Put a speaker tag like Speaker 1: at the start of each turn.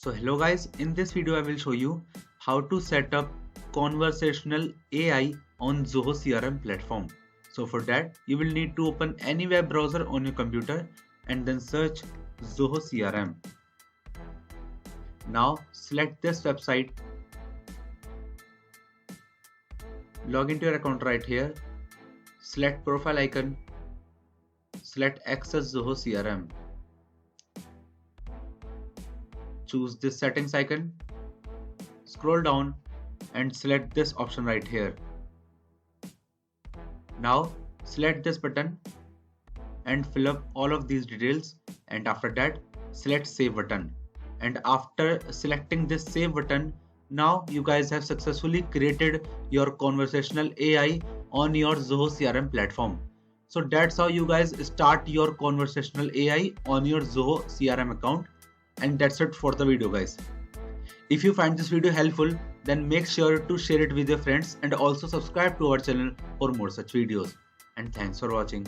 Speaker 1: So hello guys, in this video I will show you how to set up conversational AI on Zoho CRM platform. So for that you will need to open any web browser on your computer and then search Zoho CRM. Now select this website, log into your account right here, select profile icon, select access Zoho CRM. Choose this settings icon, scroll down and select this option right here. Now select this button and fill up all of these details, and after that select save button. And after selecting this save button, now you guys have successfully created your conversational AI on your Zoho CRM platform. So that's how you guys start your conversational AI on your Zoho CRM account. And that's it for the video guys. If you find this video helpful, then make sure to share it with your friends and also subscribe to our channel for more such videos. And thanks for watching.